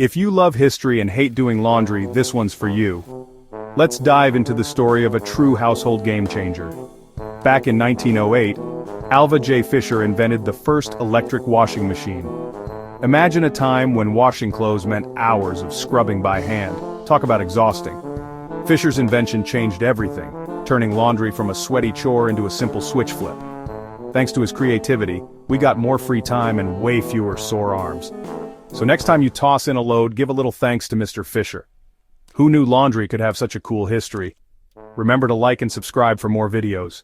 If you love history and hate doing laundry, this one's for you. Let's dive into the story of a true household game changer. Back in 1908, Alva J. Fisher invented the first electric washing machine. Imagine a time when washing clothes meant hours of scrubbing by hand. Talk about exhausting. Fisher's invention changed everything, turning laundry from a sweaty chore into a simple switch flip. Thanks to his creativity, we got more free time and way fewer sore arms. So next time you toss in a load, give a little thanks to Mr. Fisher. Who knew laundry could have such a cool history? Remember to like and subscribe for more videos.